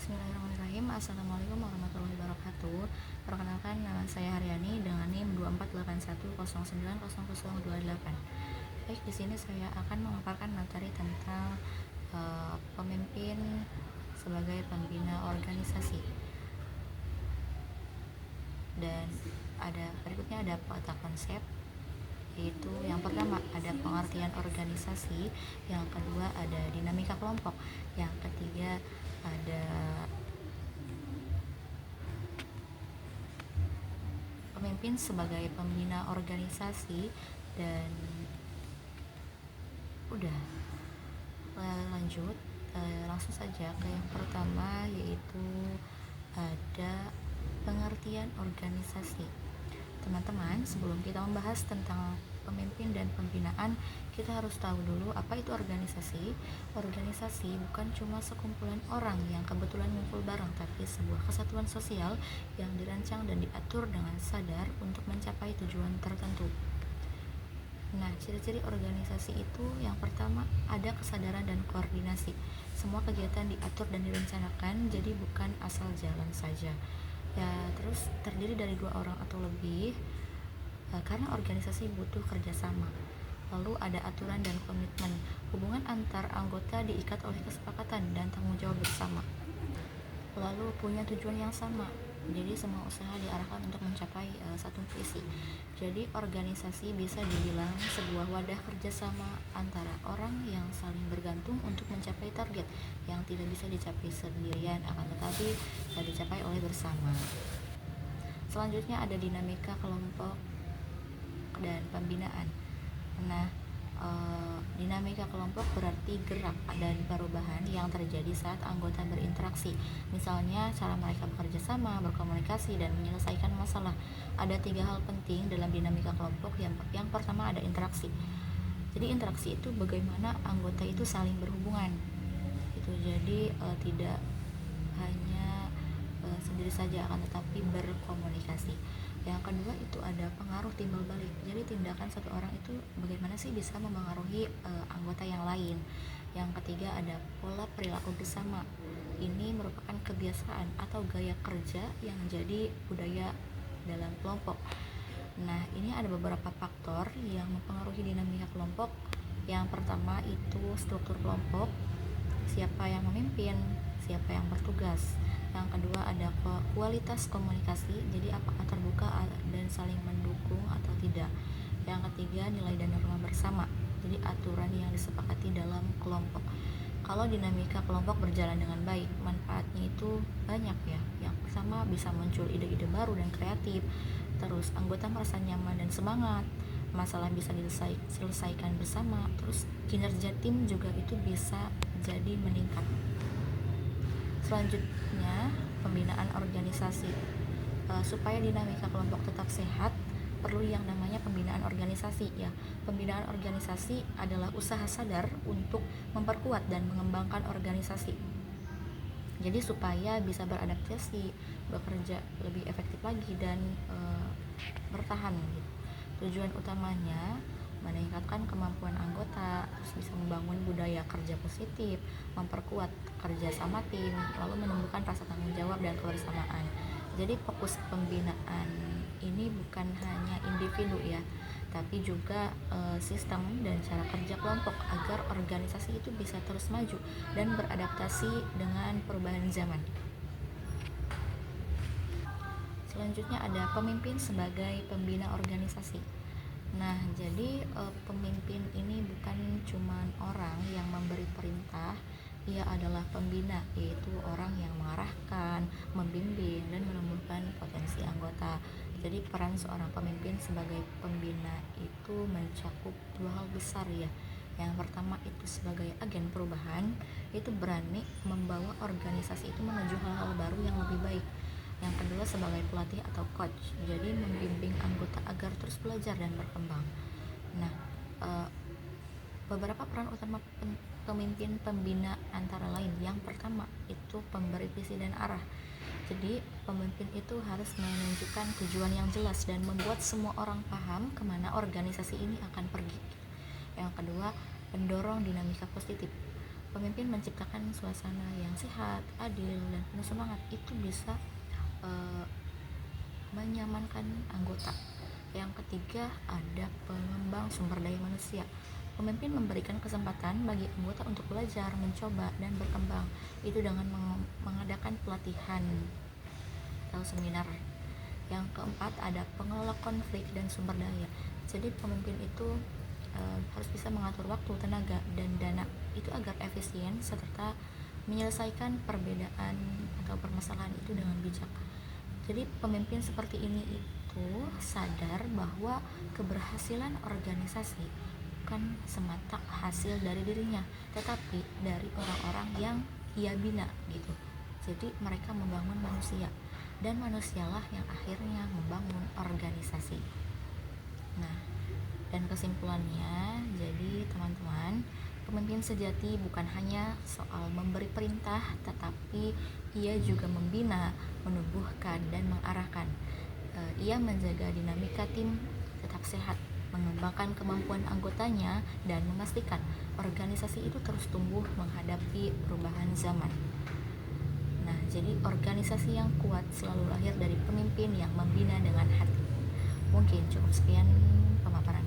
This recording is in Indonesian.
Bismillahirrahmanirrahim. Assalamualaikum warahmatullahi wabarakatuh. Perkenalkan, nama saya Haryani dengan NIM 2481090028. Baik, di sini saya akan memaparkan materi tentang pemimpin sebagai pembina organisasi. Dan berikutnya ada peta konsep, yaitu yang pertama ada pengertian organisasi, yang kedua ada dinamika kelompok, yang ketiga ada pemimpin sebagai pembina organisasi, dan udah lanjut langsung saja ke yang pertama, yaitu ada pengertian organisasi. Teman-teman, sebelum kita membahas tentang pemimpin dan pembinaan, kita harus tahu dulu apa itu organisasi. Organisasi bukan cuma sekumpulan orang yang kebetulan ngumpul bareng, tapi sebuah kesatuan sosial yang dirancang dan diatur dengan sadar untuk mencapai tujuan tertentu. Nah, ciri-ciri organisasi itu yang pertama ada kesadaran dan koordinasi. Semua kegiatan diatur dan direncanakan, jadi bukan asal jalan saja. Ya, terus terdiri dari 2 orang atau lebih, karena organisasi butuh kerjasama. Lalu ada aturan dan komitmen. Hubungan antar anggota diikat oleh kesepakatan dan tanggung jawab bersama. Lalu punya tujuan yang sama, jadi semua usaha diarahkan untuk mencapai satu visi. Jadi organisasi bisa dibilang sebuah wadah kerjasama antara orang yang saling bergantung untuk mencapai target yang tidak bisa dicapai sendirian, akan tetapi bisa dicapai oleh bersama. Selanjutnya ada dinamika kelompok dan pembinaan. Nah, dinamika kelompok berarti gerak dan perubahan yang terjadi saat anggota berinteraksi. Misalnya cara mereka bekerja sama, berkomunikasi, dan menyelesaikan masalah. Ada 3 hal penting dalam dinamika kelompok. Yang pertama ada interaksi. Jadi interaksi itu bagaimana anggota itu saling berhubungan. Itu jadi tidak hanya sendiri saja, akan tetapi berkomunikasi. Yang kedua itu ada pengaruh timbal balik. Jadi tindakan satu orang itu bagaimana sih bisa memengaruhi anggota yang lain. Yang ketiga ada pola perilaku bersama. Ini merupakan kebiasaan atau gaya kerja yang jadi budaya dalam kelompok. Nah, ini ada beberapa faktor yang mempengaruhi dinamika kelompok. Yang pertama itu struktur kelompok, siapa yang memimpin, siapa yang bertugas. Yang kedua ada kualitas komunikasi, jadi apakah terbuka dan saling mendukung atau tidak. Yang ketiga nilai dan norma bersama, jadi aturan yang disepakati dalam kelompok. Kalau dinamika kelompok berjalan dengan baik, manfaatnya itu banyak ya. Yang pertama bisa muncul ide-ide baru dan kreatif, terus anggota merasa nyaman dan semangat, masalah bisa diselesaikan bersama, terus kinerja tim juga itu bisa jadi meningkat. Selanjutnya pembinaan organisasi. Supaya dinamika kelompok tetap sehat, perlu yang namanya pembinaan organisasi ya. Pembinaan organisasi adalah usaha sadar untuk memperkuat dan mengembangkan organisasi. Jadi supaya bisa beradaptasi, bekerja lebih efektif lagi, dan bertahan gitu. Tujuan utamanya meningkatkan kemampuan anggota, terus bisa membangun budaya kerja positif, memperkuat kerja sama tim, lalu menumbuhkan rasa tanggung jawab dan kebersamaan. Jadi fokus pembinaan ini bukan hanya individu ya, tapi juga sistem dan cara kerja kelompok agar organisasi itu bisa terus maju dan beradaptasi dengan perubahan zaman. Selanjutnya ada pemimpin sebagai pembina organisasi. Nah, jadi pemimpin ini bukan cuma orang yang memberi perintah, ia adalah pembina, yaitu orang yang mengarahkan, membimbing, dan menumbuhkan potensi anggota. Jadi peran seorang pemimpin sebagai pembina itu mencakup 2 hal besar ya. Yang pertama itu sebagai agen perubahan, itu berani membawa organisasi itu menuju hal-hal baru yang lebih baik. Yang kedua sebagai pelatih atau coach, jadi membimbing anggota agar terus belajar dan berkembang. Nah, beberapa peran utama pemimpin pembina antara lain. Yang pertama itu pemberi visi dan arah. Jadi pemimpin itu harus menunjukkan tujuan yang jelas dan membuat semua orang paham kemana organisasi ini akan pergi. Yang kedua, pendorong dinamika positif. Pemimpin menciptakan suasana yang sehat, adil, dan penuh semangat itu bisa eh, menyamankan anggota. Yang ketiga, ada pengembang sumber daya manusia. Pemimpin memberikan kesempatan bagi anggota untuk belajar, mencoba, dan berkembang. Itu dengan mengadakan pelatihan atau seminar. Yang keempat, ada pengelola konflik dan sumber daya. Jadi pemimpin itu harus bisa mengatur waktu, tenaga, dan dana itu agar efisien serta menyelesaikan perbedaan atau permasalahan itu dengan bijak. Jadi pemimpin seperti ini itu sadar bahwa keberhasilan organisasi bukan semata hasil dari dirinya, tetapi dari orang-orang yang ia bina gitu. Jadi mereka membangun manusia, dan manusialah yang akhirnya membangun organisasi. Nah, dan kesimpulannya, jadi teman-teman, pemimpin sejati bukan hanya soal memberi perintah, tetapi ia juga membina, menumbuhkan, dan mengarahkan. Ia menjaga dinamika tim tetap sehat, mengembangkan kemampuan anggotanya, dan memastikan organisasi itu terus tumbuh menghadapi perubahan zaman. Nah, jadi organisasi yang kuat selalu lahir dari pemimpin yang membina dengan hati. Mungkin cukup sekian pemaparan